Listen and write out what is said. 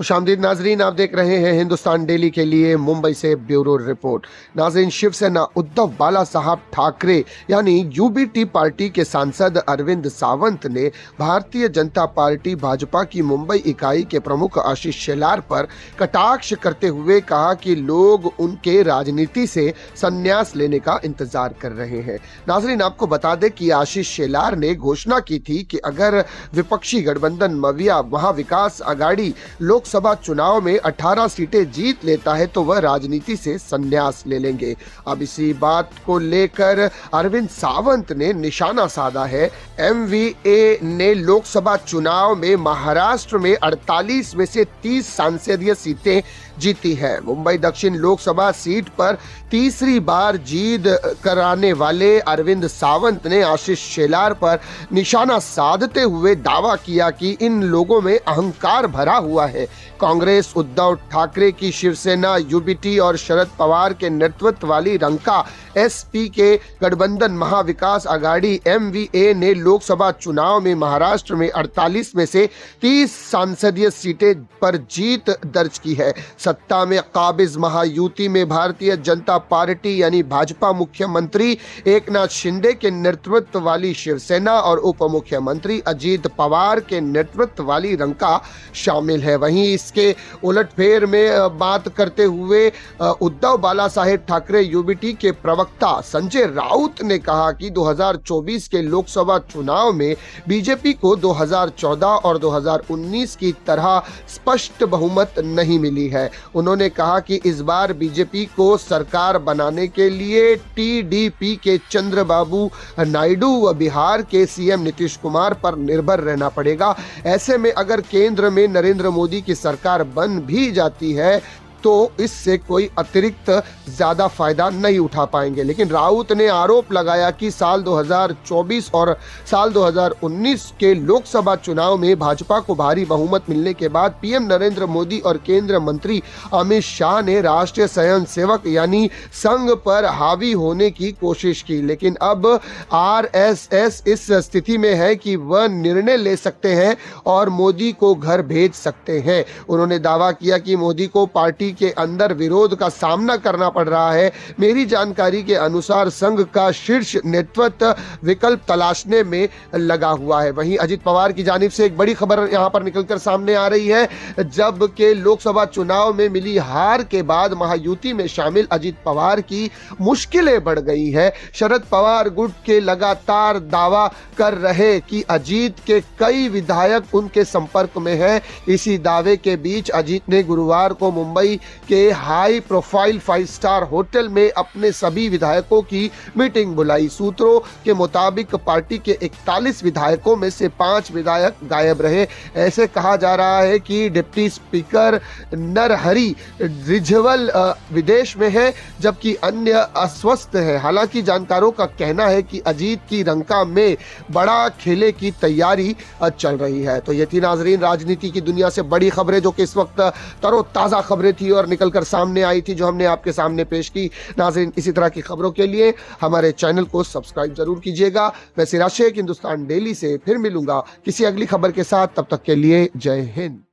खुशामदीद नाजरीन, आप देख रहे हैं हिंदुस्तान डेली के लिए मुंबई से ब्यूरो रिपोर्ट। नाजरीन, शिवसेना उद्धव बाला साहब ठाकरे यानी यूबीटी पार्टी के सांसद अरविंद सावंत ने भारतीय जनता पार्टी भाजपा की मुंबई इकाई के प्रमुख आशीष शेलार पर कटाक्ष करते हुए कहा कि लोग उनके राजनीति से संन्यास लेने का इंतजार कर रहे हैं। नाजरीन, आपको बता दें कि आशीष शेलार ने घोषणा की थी कि अगर विपक्षी गठबंधन मविया महाविकास आघाड़ी लोकसभा चुनाव में 18 सीटें जीत लेता है तो वह राजनीति से संन्यास ले लेंगे। अब इसी बात को लेकर अरविंद सावंत ने निशाना साधा है। एमवीए ने लोकसभा चुनाव में महाराष्ट्र में 48 में से 30 संसदीय सीटें जीती है। मुंबई दक्षिण लोकसभा सीट पर तीसरी बार जीत कराने वाले अरविंद सावंत ने आशीष शेलार पर निशाना साधते हुए दावा किया कि इन लोगों में अहंकार भरा हुआ है। कांग्रेस, उद्धव ठाकरे की शिवसेना, यूबीटी और शरद पवार के नेतृत्व वाली रंका एसपी के गठबंधन महाविकास आघाड़ी एमवीए ने लोकसभा चुनाव में महाराष्ट्र में 48 में से 30 संसदीय सीटें पर जीत दर्ज की है। सत्ता में काबिज महायुति में भारतीय जनता पार्टी यानी भाजपा मुख्यमंत्री एकनाथ शिंदे के नेतृत्व वाली शिवसेना और उप मुख्यमंत्री अजीत पवार के नेतृत्व वाली रंका शामिल है। वहीं इसके उलटफेर में बात करते हुए उद्धव बाला साहेब ठाकरे यूबीटी के प्रवक्ता संजय राउत ने कहा कि 2024 के लोकसभा चुनाव में बीजेपी को 2014 और 2019 की तरह स्पष्ट बहुमत नहीं मिली है। उन्होंने कहा कि इस बार बीजेपी को सरकार बनाने के लिए टीडीपी के चंद्रबाबू नायडू व बिहार के सीएम नीतीश कुमार पर निर्भर रहना पड़ेगा। ऐसे में अगर केंद्र में नरेंद्र मोदी की सरकार बन भी जाती है तो इससे कोई अतिरिक्त ज्यादा फायदा नहीं उठा पाएंगे। लेकिन राउत ने आरोप लगाया कि साल 2024 और साल 2019 के लोकसभा चुनाव में भाजपा को भारी बहुमत मिलने के बाद पीएम नरेंद्र मोदी और केंद्रीय मंत्री अमित शाह ने राष्ट्रीय स्वयंसेवक यानी संघ पर हावी होने की कोशिश की। लेकिन अब आरएसएस इस स्थिति में है कि वह निर्णय ले सकते हैं और मोदी को घर भेज सकते हैं। उन्होंने दावा किया कि मोदी को पार्टी के अंदर विरोध का सामना करना पड़ रहा है। मेरी जानकारी के अनुसार संघ का शीर्ष नेतृत्व विकल्प तलाशने में लगा हुआ है। वहीं अजीत पवार की जानिब से एक बड़ी खबर यहां पर निकलकर सामने आ रही है। जब के लोकसभा चुनाव में मिली हार के बाद महायुति में शामिल अजीत पवार की मुश्किलें बढ़ गई है। शरद पवार गुट के लगातार दावा कर रहे कि अजीत के कई विधायक उनके संपर्क में हैं। इसी दावे के बीच अजीत ने गुरुवार को मुंबई के हाई प्रोफाइल 5 स्टार होटल में अपने सभी विधायकों की मीटिंग बुलाई। सूत्रों के मुताबिक पार्टी के 41 विधायकों में से 5 विधायक गायब रहे। ऐसे कहा जा रहा है कि डिप्टी स्पीकर नरहरि रिझवल विदेश में है जबकि अन्य अस्वस्थ है। हालांकि जानकारों का कहना है कि अजीत की रंका में बड़ा खेले की तैयारी चल रही है। तो ये थी नाजरीन राजनीति की दुनिया से बड़ी खबरें जो कि इस वक्त तरोताजा खबरें थी और निकलकर सामने आई थी जो हमने आपके सामने पेश की। नाज़रीन, इसी तरह की खबरों के लिए हमारे चैनल को सब्सक्राइब जरूर कीजिएगा। मैं सिराज शेख हिंदुस्तान डेली से फिर मिलूंगा किसी अगली खबर के साथ। तब तक के लिए जय हिंद।